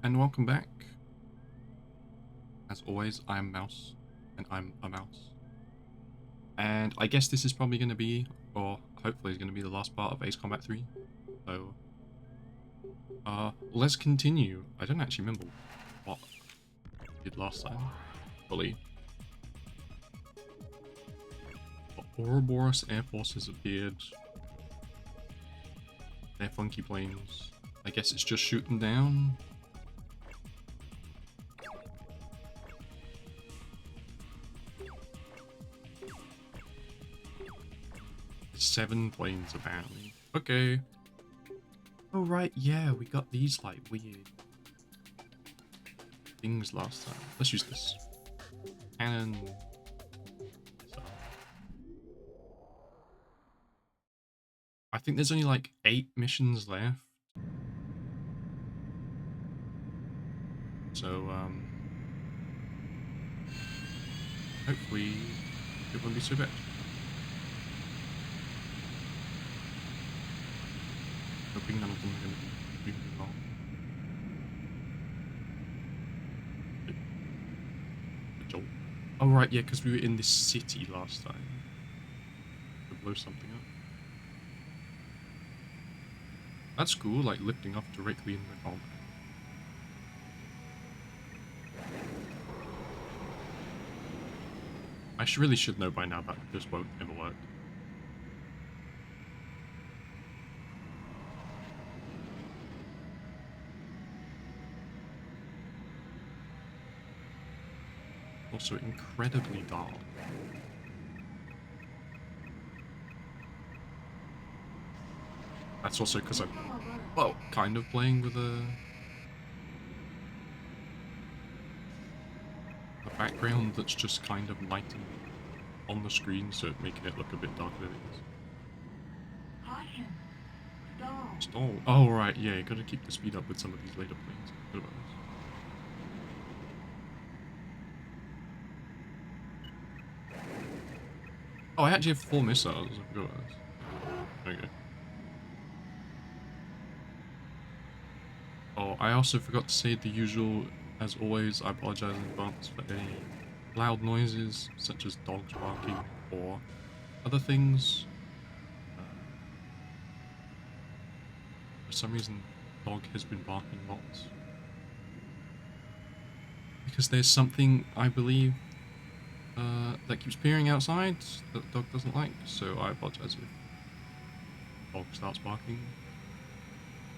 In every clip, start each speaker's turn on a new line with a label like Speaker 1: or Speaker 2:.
Speaker 1: and welcome back. As always, I'm Mouse, and I'm a mouse. And I guess this is probably going to be, or hopefully is going to be the last part of Ace Combat 3. So, let's continue. I don't actually remember what I did last time, fully. The Ouroboros Air Force has appeared. They're funky planes. I guess it's just shoot them down. Seven planes, apparently. Okay. Oh, right, yeah, we got these, like, weird things last time. Let's use this. Cannon. So. I think there's only, like, 8 missions left. So, hopefully it won't be so bad. Hoping none of them are going to be really long. Oh, right, yeah, because we were in this city last time. To blow something up. That's cool, like lifting off directly in the combat. I really should know by now that this won't ever work. Also incredibly dark. That's also because I'm, well, kind of playing with a background that's just kind of lighting on the screen, so making it look a bit darker than it is. Stall. Oh, right, yeah, you gotta keep the speed up with some of these later planes. What about this? Oh, I actually have 4 missiles. I forgot about this. Okay. Oh, I also forgot to say the usual. As always, I apologize in advance for any loud noises, such as dogs barking or other things. For some reason, dog has been barking lots. Because there's something, I believe, that keeps appearing outside that the dog doesn't like, so I apologize if the dog starts barking.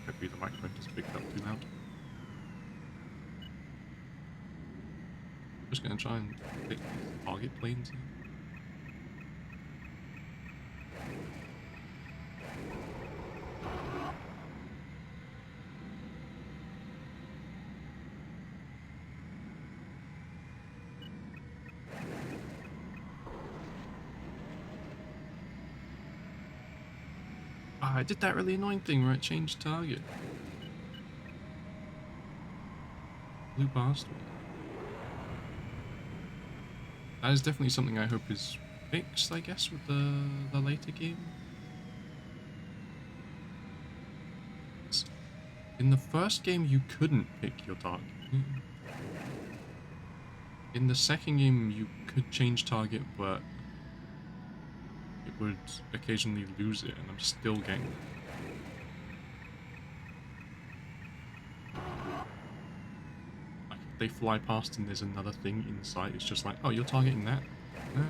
Speaker 1: Hopefully the microphone doesn't pick it up too loud. Just gonna try and pick target planes here. Ah, I did that really annoying thing where it changed target. Blue bastard. That is definitely something I hope is fixed, I guess, with the later game. In the first game, you couldn't pick your target. In the second game, you could change target, but it would occasionally lose it, and I'm still getting it. Like, if they fly past and there's another thing in sight, it's just like, oh, you're targeting that? No.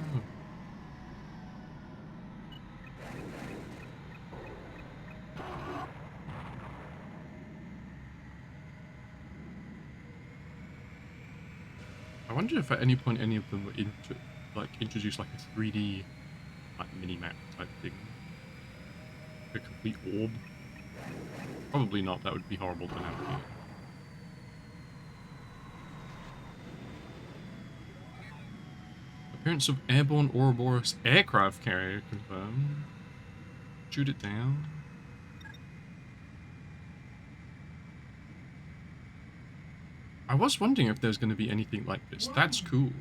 Speaker 1: I wonder if at any point any of them were introduced like a 3D like mini-map type thing. A complete orb. Probably not, that would be horrible to navigate. Appearance of airborne Ouroboros aircraft carrier confirmed. Shoot it down. I was wondering if there's going to be anything like this. That's cool.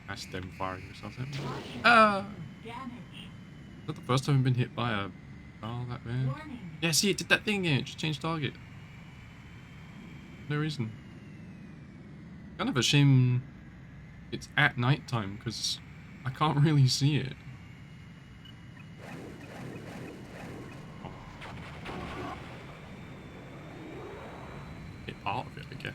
Speaker 1: That's them firing missiles at me. Is that the first time I've been hit by a Oh, that bad. Yeah, see, it did that thing again. It just changed target. No reason. Kind of a shame it's at night time because I can't really see it. Oh. Hit part of it, I guess.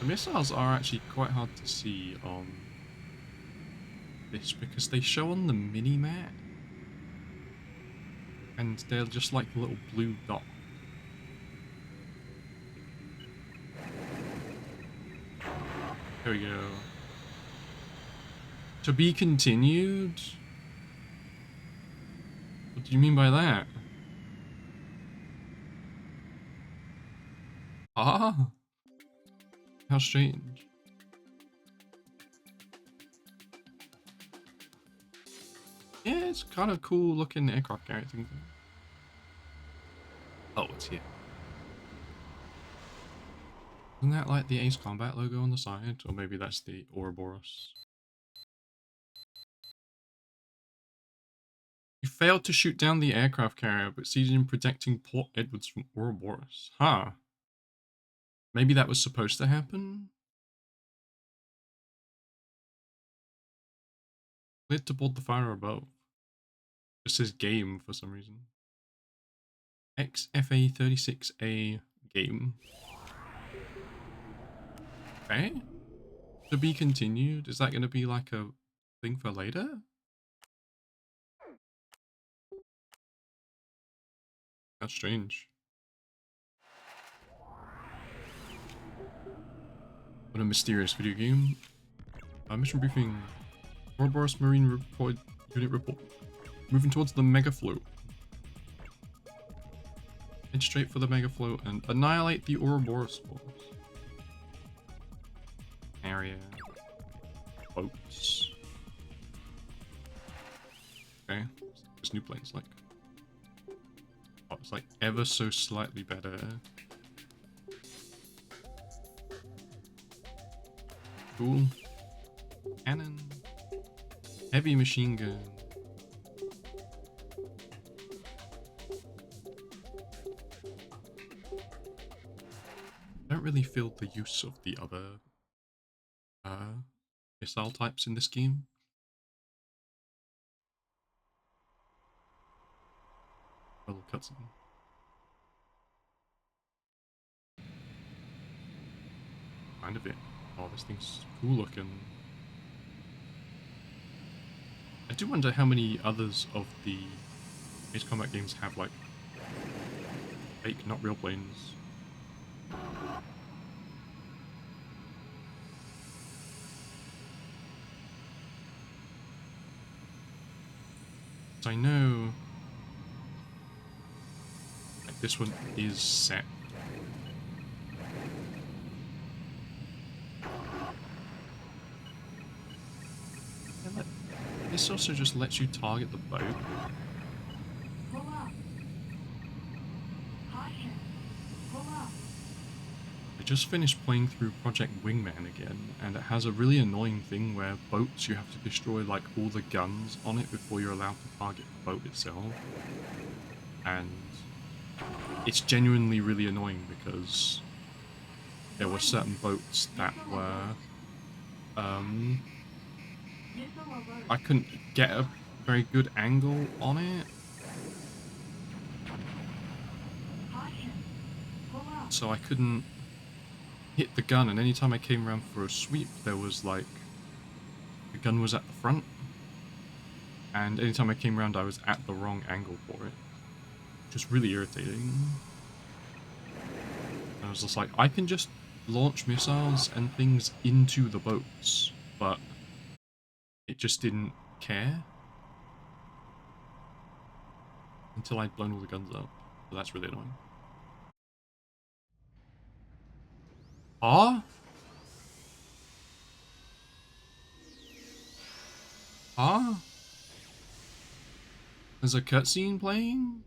Speaker 1: The missiles are actually quite hard to see on this because they show on the mini-map and they're just like little blue dots. There we go. To be continued? What do you mean by that? Ah, how strange. Yeah, it's kind of cool looking aircraft carrier thing. Oh, it's here. Isn't that like the Ace Combat logo on the side? Or maybe that's the Ouroboros. You failed to shoot down the aircraft carrier, but succeeded in protecting Port Edwards from Ouroboros. Huh. Maybe that was supposed to happen? Cleared to board the fire above. It says game for some reason. XFA36A game. Okay. To be continued? Is that going to be like a thing for later? That's strange. What a mysterious video game. Mission briefing. Ouroboros Marine report, unit report. Moving towards the mega float. Head straight for the mega float and annihilate the Ouroboros force. Area. Boats. Okay. This new plane's like. Oh, it's like ever so slightly better. Cool. Cannon. Heavy machine gun. I don't really feel the use of the other missile types in this game. A little cutscene. Kind of it. Oh, this thing's cool looking. I do wonder how many others of the Ace Combat games have like fake, not real planes. So I know like this one is set. This also just lets you target the boat. I just finished playing through Project Wingman again, and it has a really annoying thing where boats, you have to destroy like all the guns on it before you're allowed to target the boat itself. And it's genuinely really annoying because there were certain boats that were I couldn't get a very good angle on it. So I couldn't hit the gun, and anytime I came around for a sweep, there was like, the gun was at the front, and anytime I came around, I was at the wrong angle for it. Just really irritating. And I was just like, I can just launch missiles and things into the boats, but it just didn't care. until I'd blown all the guns up. So that's really annoying. Ah? Ah? There's a cutscene playing?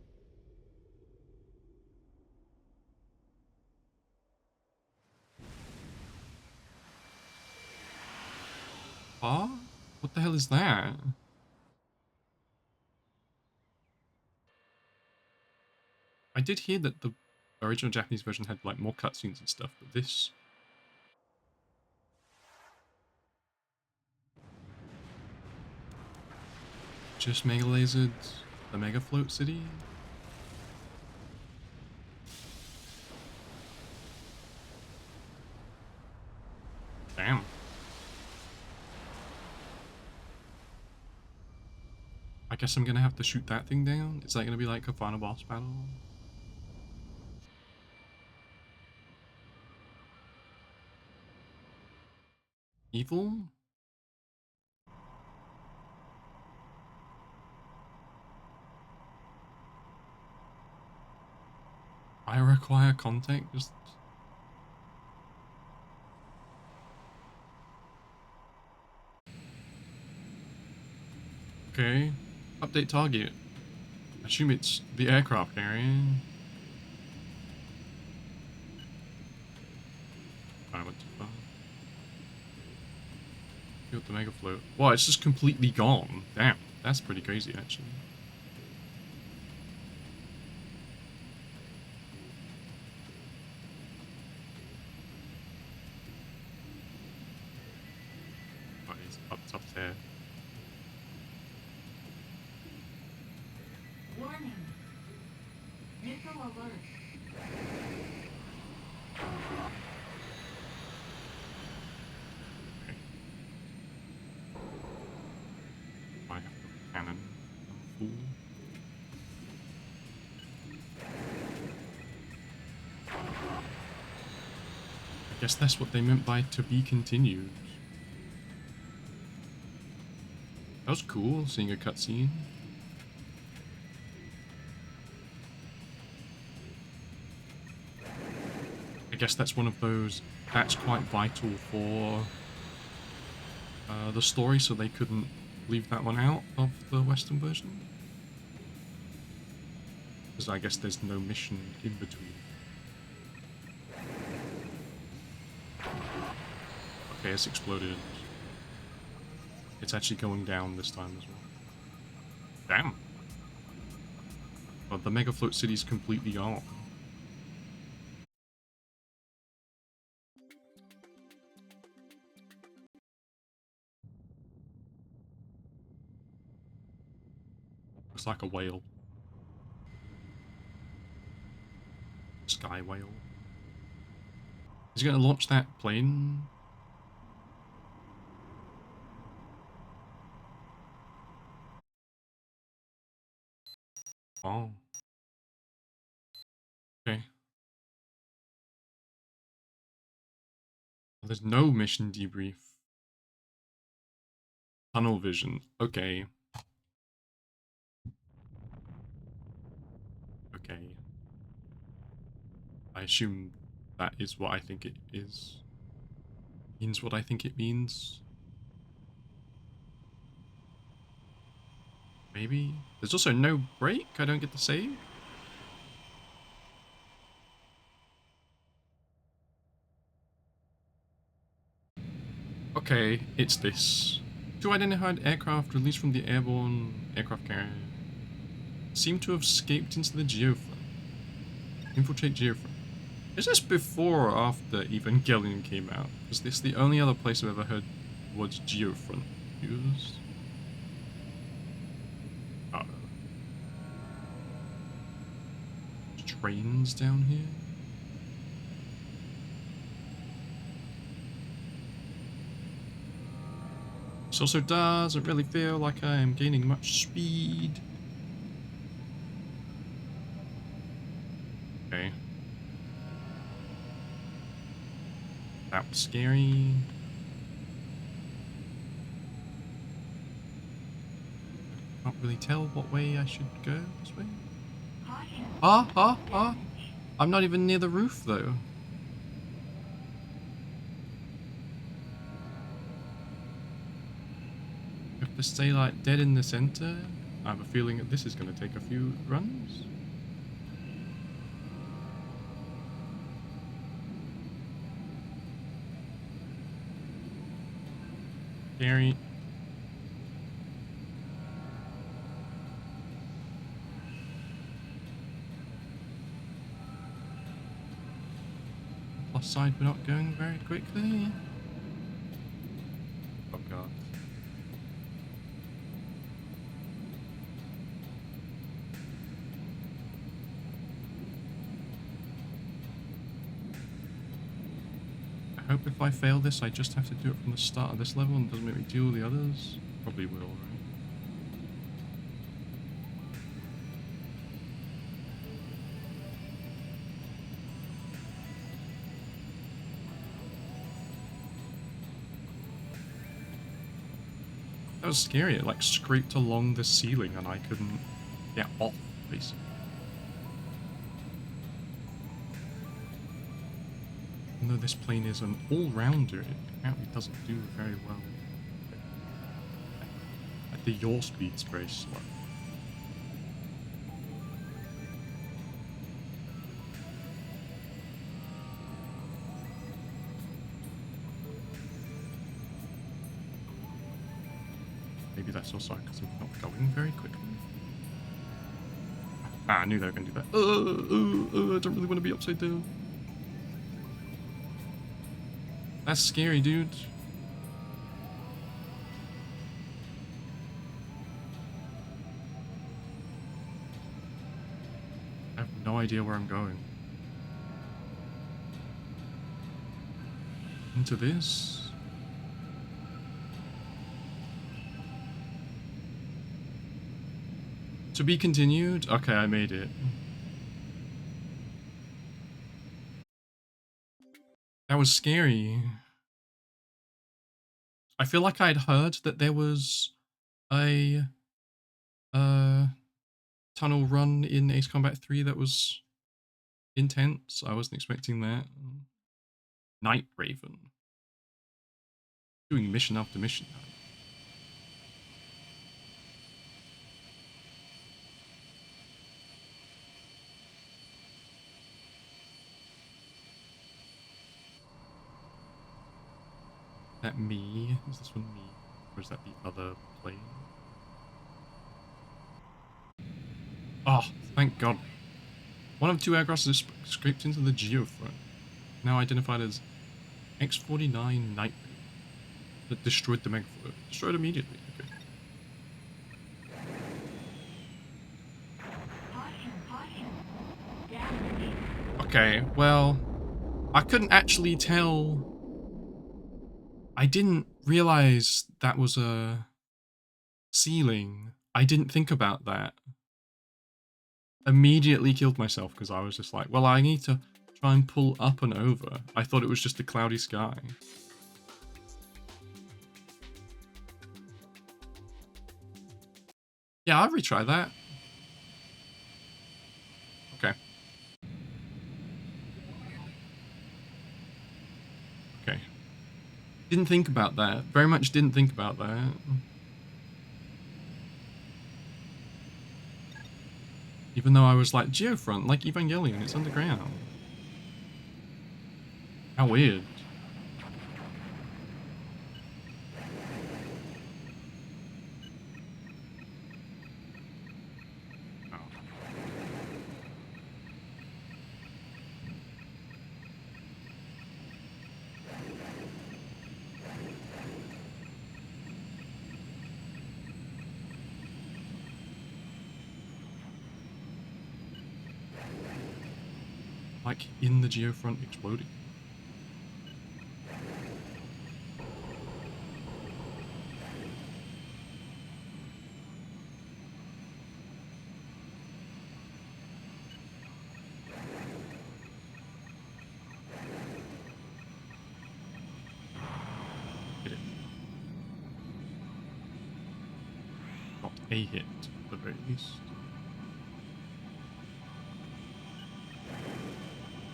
Speaker 1: Ah? What the hell is that? I did hear that the original Japanese version had like more cutscenes and stuff, but this... Just mega lasered the Mega Float City? Damn. I guess I'm gonna have to shoot that thing down? Is that gonna be like a final boss battle? Evil? I require contact? Just... Okay. Update target. I assume it's the aircraft carrier. I went too far. Killed the Mega Float. Wow, it's just completely gone. Damn, that's pretty crazy actually. Oh, he's up there.
Speaker 2: Warning. Nickel alert.
Speaker 1: Okay. I have the cannon. I'm a fool. I guess that's what they meant by to be continued. That was cool, seeing a cutscene. I guess that's one of those, that's quite vital for the story, so they couldn't leave that one out of the Western version. Because I guess there's no mission in between. Okay, it's exploded. It's actually going down this time as well. Damn! But the Mega Float City's completely gone. Looks like a whale. Sky whale. Is he gonna launch that plane? Oh. Okay. There's no mission debrief. Tunnel vision. Okay. Okay. I assume that is what I think it is. Means what I think it means. Maybe? There's also no break? I don't get to save? Okay, it's this. Two identified aircraft released from the airborne aircraft carrier seem to have escaped into the geofront. Infiltrate geofront. Is this before or after Evangelion came out? Is this the only other place I've ever heard the words geofront used? Oh. Trains down here? This also doesn't really feel like I am gaining much speed. Okay. That was scary. Can't really tell what way I should go this way. I'm not even near the roof, though. You have to stay, like, dead in the center. I have a feeling that this is going to take a few runs. Scary. Plus side, we're not going very quickly. Oh god. I hope if I fail this, I just have to do it from the start of this level and doesn't make me do all the others. Probably will, right? That was scary. It like scraped along the ceiling and I couldn't get off, basically. Even though this plane is an all-rounder, it apparently doesn't do very well. Like the yaw speed's very slow. Maybe that's also because I'm not going very quickly. Ah, I knew they were going to do that. I don't really want to be upside down. That's scary, dude. I have no idea where I'm going. Into this? To be continued? Okay, I made it. That was scary. I feel like I'd heard that there was a tunnel run in Ace Combat 3 that was intense. I wasn't expecting that. Night Raven. Doing mission after mission. Is that me? Is this one me? Or is that the other plane? Oh, thank God. One of two aircrafts is scraped into the geofront. Now identified as X-49 Night Raven. That destroyed the megafloat. Destroyed immediately. Okay. Okay, well, I couldn't actually tell. I didn't realize that was a ceiling. I didn't think about that. Immediately killed myself because I was just like, well, I need to try and pull up and over. I thought it was just a cloudy sky. Yeah, I'll retry that. Okay. Okay. Didn't think about that. Very much didn't think about that. Even though I was like, Geofront, like Evangelion, it's underground. How weird. Oh. Like in the Geofront exploding. Hit it. Got a hit, at the very least.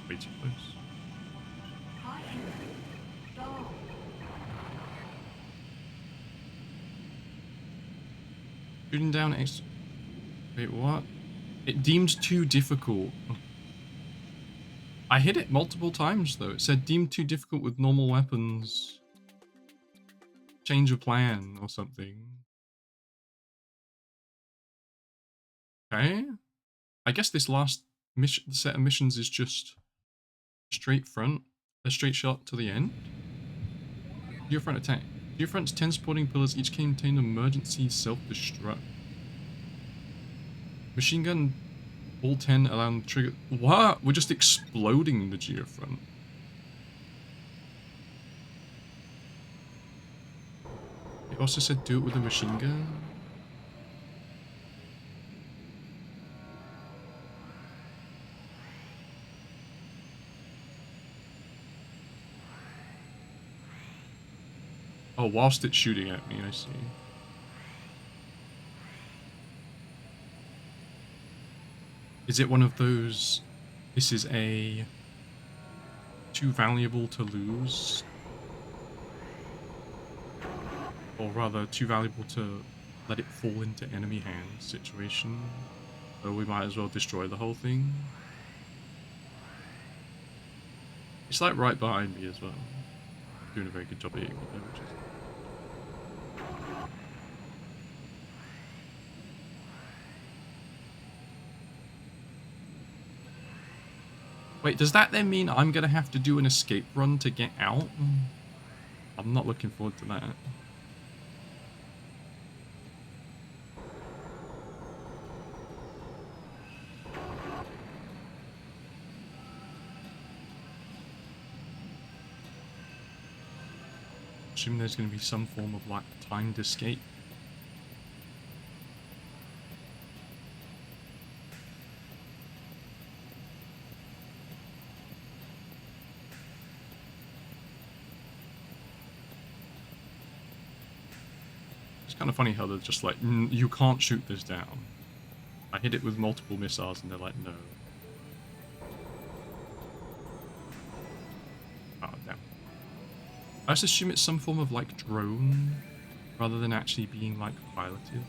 Speaker 1: Way too close.
Speaker 2: High energy. Stall.
Speaker 1: Shooting down ex. Wait, what? It deemed too difficult. I hit it multiple times though. It said deemed too difficult with normal weapons. Change of plan or something. Okay. I guess this last mission, set of missions is just straight front, a straight shot to the end. Geofront attack. Geofront's 10 supporting pillars each contain emergency self-destruct. Machine gun, all 10 allow trigger. What? We're just exploding the geofront. It also said do it with a machine gun. Oh, whilst it's shooting at me, I see. Is it one of those, this is a too valuable to lose? Or rather, too valuable to let it fall into enemy hands situation? So we might as well destroy the whole thing? It's like right behind me as well. Doing a very good job of hitting me there, which is... Wait, does that then mean I'm gonna have to do an escape run to get out? I'm not looking forward to that. Assuming there's gonna be some form of like timed escape. Kind of funny how they're just like, you can't shoot this down. I hit it with multiple missiles and they're like, no. Oh, damn. I just assume it's some form of like drone rather than actually being like piloted.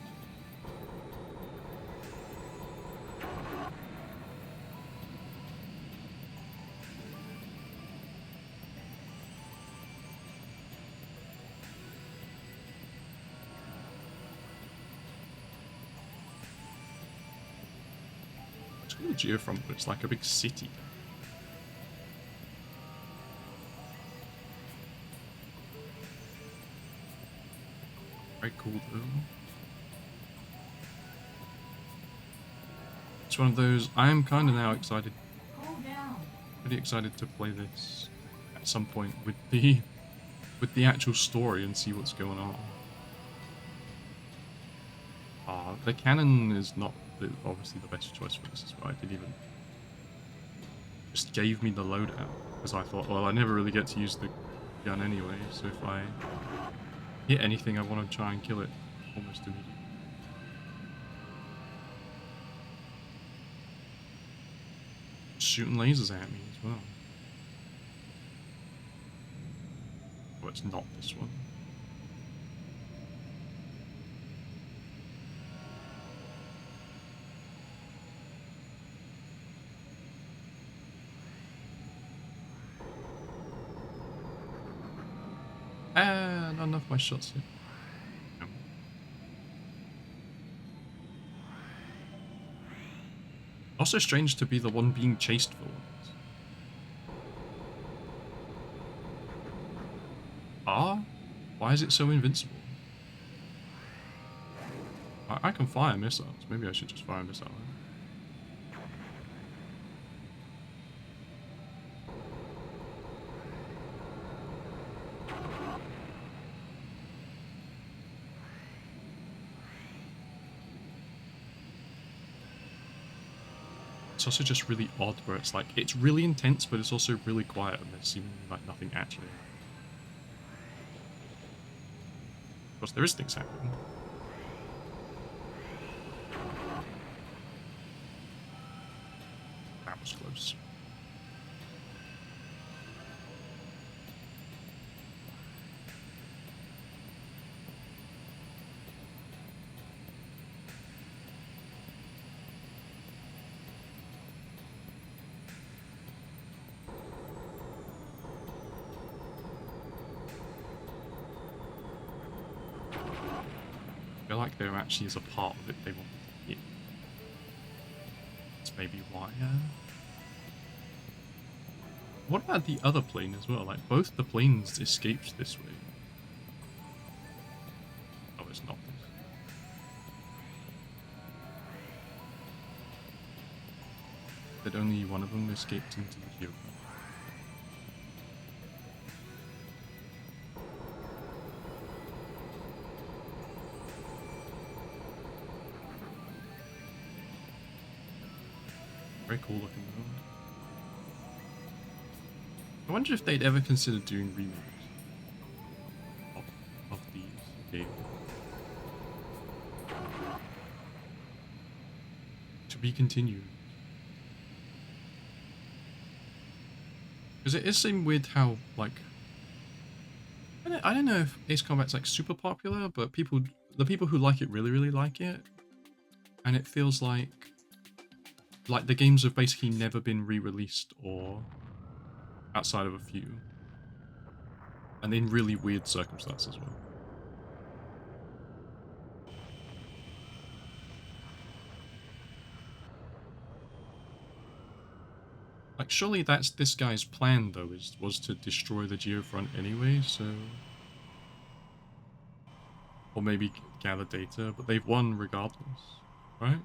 Speaker 1: Geofront, but it's like a big city. Very cool though. It's one of those, I am kind of now excited, pretty excited to play this at some point with the actual story and see what's going on. The cannon is not obviously the best choice for this as well. I didn't even... Just gave me the loadout, because I thought, well, I never really get to use the gun anyway, so if I hit anything, I want to try and kill it almost immediately. Shooting lasers at me as well. Oh, it's not this one. Not enough of my shots here. No. Also strange to be the one being chased for once. Why is it so invincible? I can fire missiles. Maybe I should just fire a missile. It's also just really odd where it's like, it's really intense, but it's also really quiet and there's seemingly like nothing actually. Of course, there is things happening. That was close. feel like there actually is a part of it they want to hit. That's maybe why. What about the other plane as well? Like, both the planes escaped this way. Oh, it's not this. That only one of them escaped into the geofront. Very cool looking though. I wonder if they'd ever consider doing remakes of these games. To be continued. Because it is seem weird how, like, I don't know if Ace Combat's like super popular, but the people who like it really, really like it. And it feels like the games have basically never been re-released or outside of a few. And in really weird circumstances as well. Like, surely that's this guy's plan, though, was to destroy the geofront anyway, so... Or maybe gather data, but they've won regardless, right?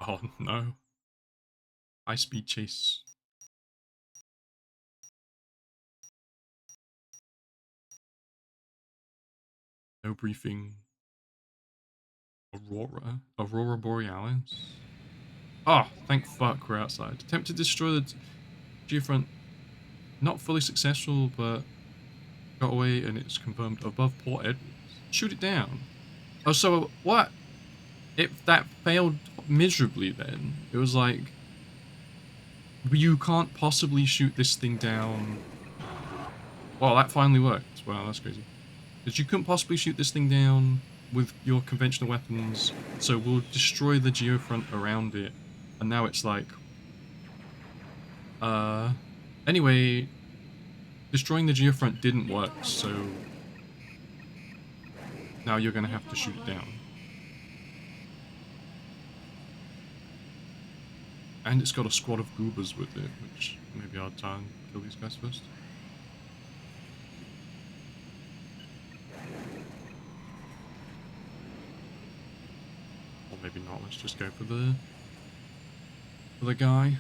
Speaker 1: Oh, no. High-speed chase. No briefing. Aurora Borealis. Oh, thank fuck we're outside. Attempt to destroy the geofront. Not fully successful, but got away and it's confirmed above Port Edwards. Shoot it down. Oh, so what? That failed miserably then. It was like, you can't possibly shoot this thing down. Well, that finally worked. Wow, that's crazy. Because you couldn't possibly shoot this thing down with your conventional weapons, so we'll destroy the geofront around it. And now it's like... Anyway, destroying the geofront didn't work, so... Now you're gonna have to shoot it down. And it's got a squad of goobers with it, which maybe I'll try and kill these guys first. Or maybe not, let's just go for the guy.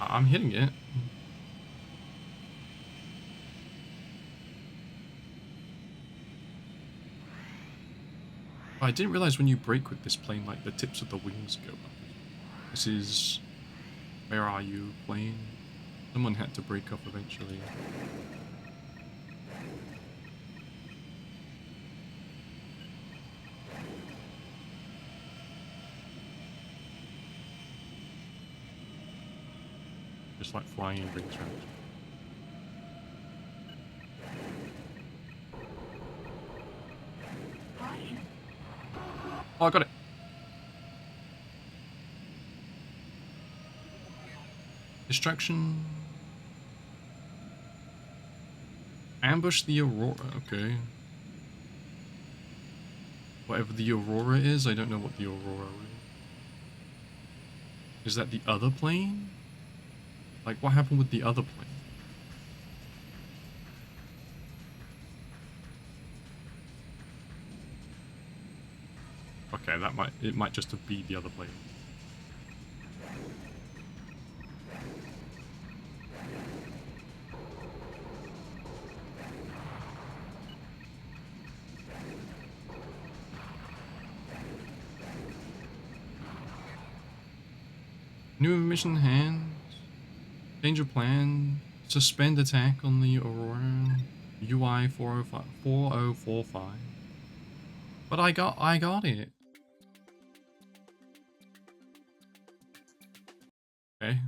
Speaker 1: I'm hitting it. I didn't realize when you break with this plane, like, the tips of the wings go up. This is... Where are you, plane? Someone had to break off eventually. Just like flying in rings around. Oh, I got it! Distraction. Ambush the Aurora, okay. Whatever the Aurora is, I don't know what the Aurora is. Is that the other plane? Like, what happened with the other plane? Okay, it might just be the other plane. New mission hand. Change of plan. Suspend attack on the Aurora. UI 4045. But I got it. Okay.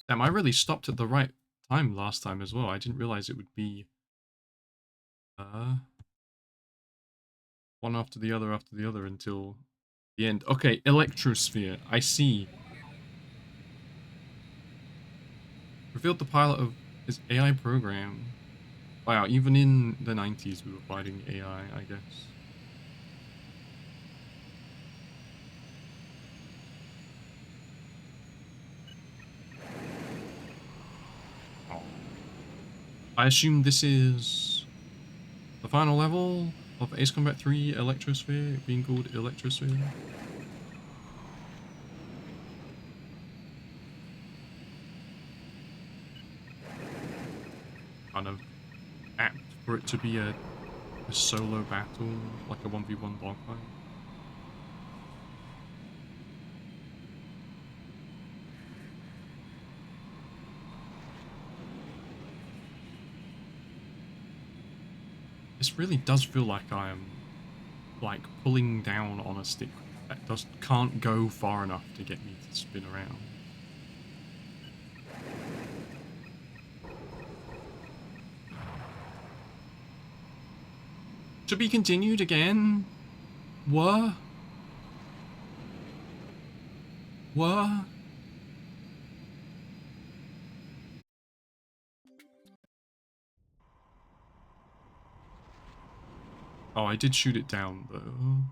Speaker 1: Damn, I really stopped at the right time last time as well. I didn't realize it would be one after the other until the end. Okay, Electrosphere. I see. Revealed the pilot of his AI program. Wow, even in the 90s we were fighting AI, I guess. Oh. I assume this is the final level of Ace Combat 3 Electrosphere, being called Electrosphere. Kind of apt for it to be a solo battle, like a 1v1 dogfight. This really does feel like I am like pulling down on a stick that can't go far enough to get me to spin around. To be continued again? What? What? Oh, I did shoot it down though.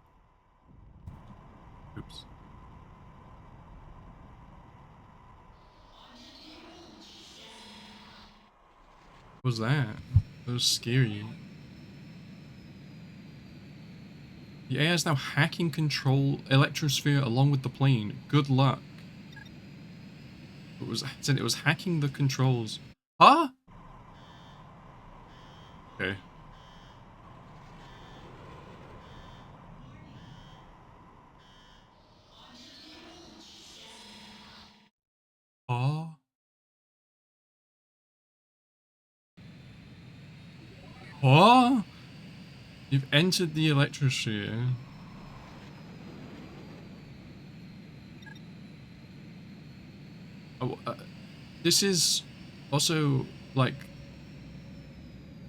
Speaker 1: Oops. What was that? That was scary. The AI is now hacking control Electrosphere along with the plane. Good luck. It said it was hacking the controls. Huh? Okay. Huh? Huh? You've entered the Electrosphere. Oh, this is also like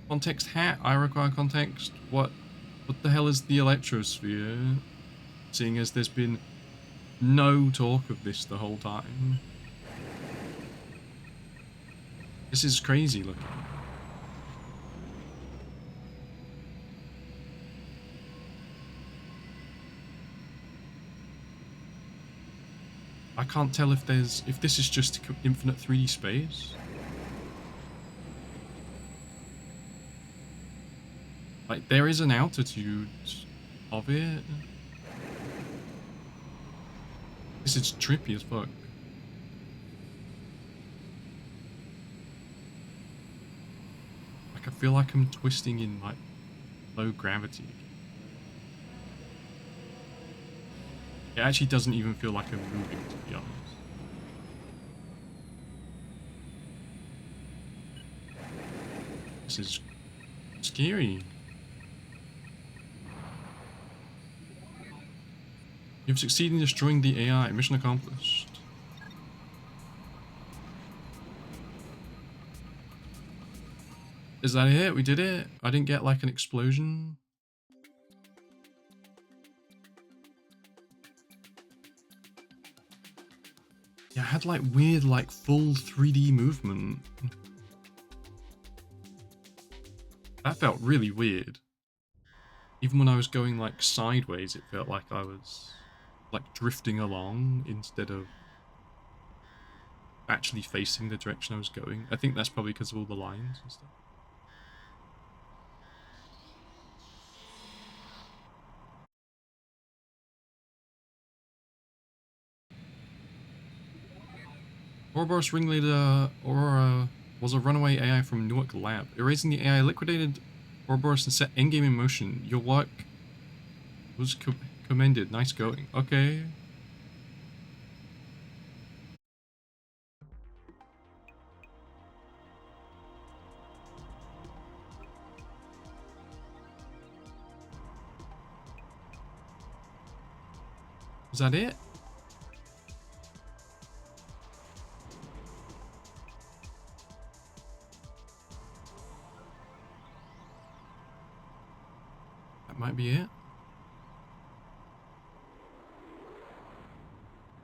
Speaker 1: context hat. I require context. What the hell is the Electrosphere? Seeing as there's been no talk of this the whole time. This is crazy looking. I can't tell if this is just infinite 3D space. Like there is an altitude of it. This is trippy as fuck. Like I feel like I'm twisting in like low gravity. It actually doesn't even feel like I'm moving, to be honest. This is scary. You've succeeded in destroying the AI. Mission accomplished. Is that it? We did it? I didn't get like an explosion? Yeah, I had like weird like full 3D movement. That felt really weird. Even when I was going like sideways, it felt like I was like drifting along instead of actually facing the direction I was going. I think that's probably because of all the lines and stuff. Ouroboros ringleader Aurora was a runaway AI from Newark Lab. Erasing the AI liquidated Ouroboros and set endgame in motion. Your work was commended. Nice going. Okay. Was that it? That might be it.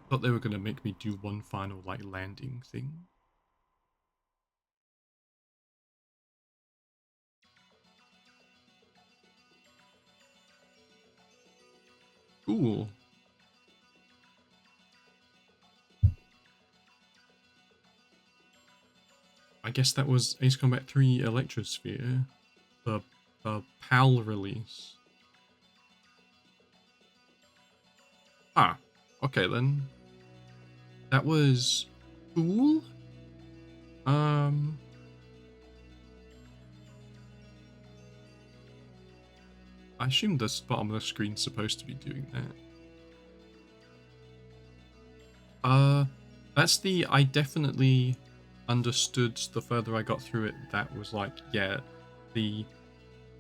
Speaker 1: Thought they were gonna make me do one final like landing thing. Cool. I guess that was Ace Combat 3 Electrosphere, the PAL release. Ah, okay then. That was cool. I assume the bottom of the screen's supposed to be doing that. That's the, I definitely understood the further I got through it, that was like, yeah, the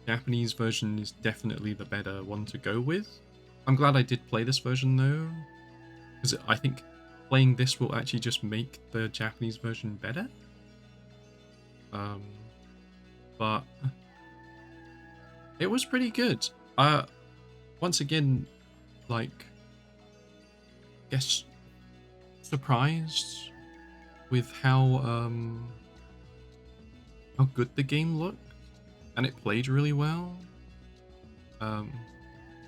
Speaker 1: Japanese version is definitely the better one to go with. I'm glad I did play this version though, because I think playing this will actually just make the Japanese version better. But it was pretty good. Once again, like, guess surprised with how good the game looked, and it played really well.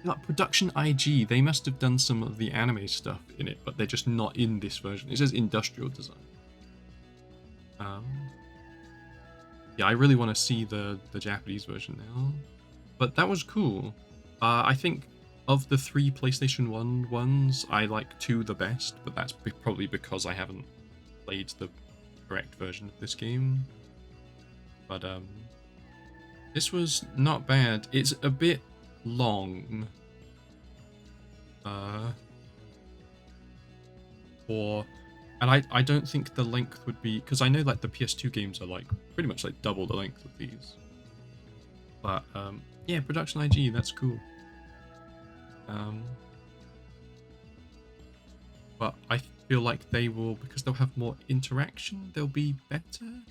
Speaker 1: Like Production IG, they must have done some of the anime stuff in it, but they're just not in this version. It says industrial design. Yeah, I really want to see the Japanese version now. But that was cool. I think of the 3 PlayStation 1 ones, I like 2 the best, but that's probably because I haven't played the correct version of this game. But this was not bad. It's a bit long. And I don't think the length would be, because I know like the PS2 games are like pretty much like double the length of these. But yeah, Production IG, that's cool. But I feel like they will, because they'll have more interaction, they'll be better.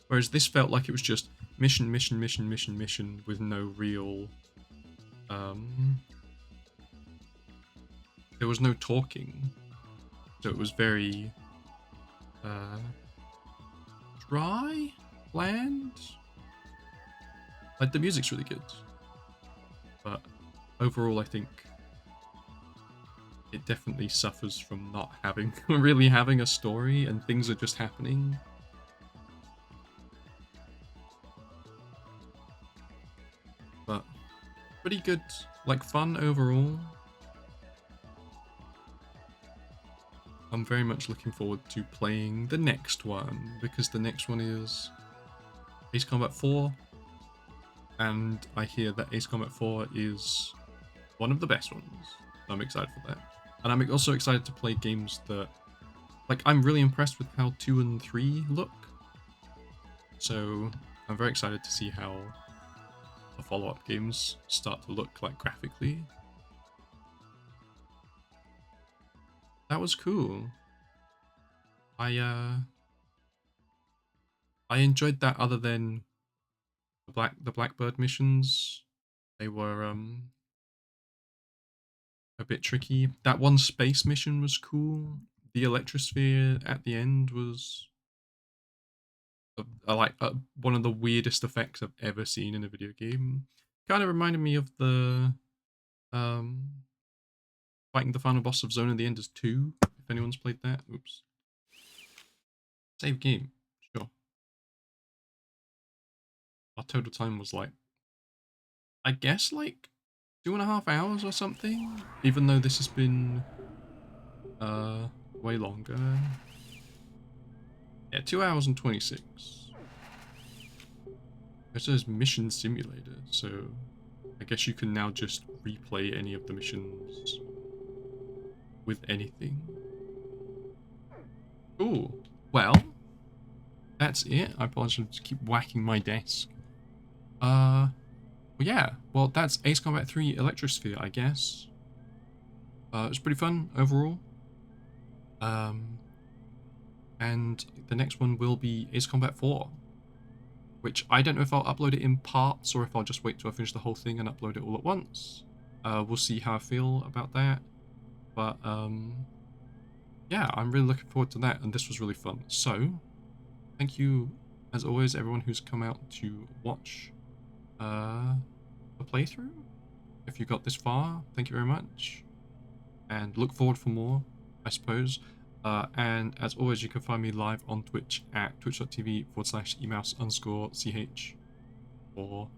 Speaker 1: Whereas this felt like it was just mission, mission, mission, mission, mission with no real there was no talking. So it was very dry, bland. Like the music's really good. But overall I think it definitely suffers from not having really having a story, and things are just happening. But pretty good, like fun overall. I'm very much looking forward to playing the next one, because the next one is Ace Combat 4, and I hear that Ace Combat 4 is one of the best ones. I'm excited for that. And I'm also excited to play games that, like, I'm really impressed with how 2 and 3 look. So I'm very excited to see how the follow-up games start to look like graphically. That was cool. I enjoyed that. Other than the Blackbird missions, they were a bit tricky. That one space mission was cool. The Electrosphere at the end was one of the weirdest effects I've ever seen in a video game. Kind of reminded me of the fighting the final boss of Zone of the Enders 2, if anyone's played that. Oops. Save game. Sure. Our total time was like, I guess like 2.5 hours or something, even though this has been way longer. Yeah, 2 hours and 26. It says mission simulator, so I guess you can now just replay any of the missions with anything. Cool. Well, that's it. I apologize to keep whacking my desk. Well, yeah. Well, that's Ace Combat 3 Electrosphere, I guess. It was pretty fun overall. And the next one will be Ace Combat 4, which I don't know if I'll upload it in parts or if I'll just wait till I finish the whole thing and upload it all at once. We'll see how I feel about that. But yeah, I'm really looking forward to that, and this was really fun. So, thank you, as always, everyone who's come out to watch the playthrough. If you got this far, thank you very much, and look forward for more, I suppose. And as always, you can find me live on Twitch at twitch.tv/emouse_ch or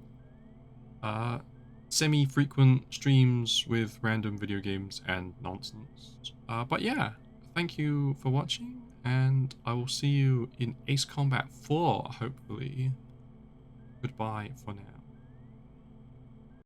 Speaker 1: semi-frequent streams with random video games and nonsense. But yeah, thank you for watching, and I will see you in Ace Combat 4, hopefully. Goodbye for now.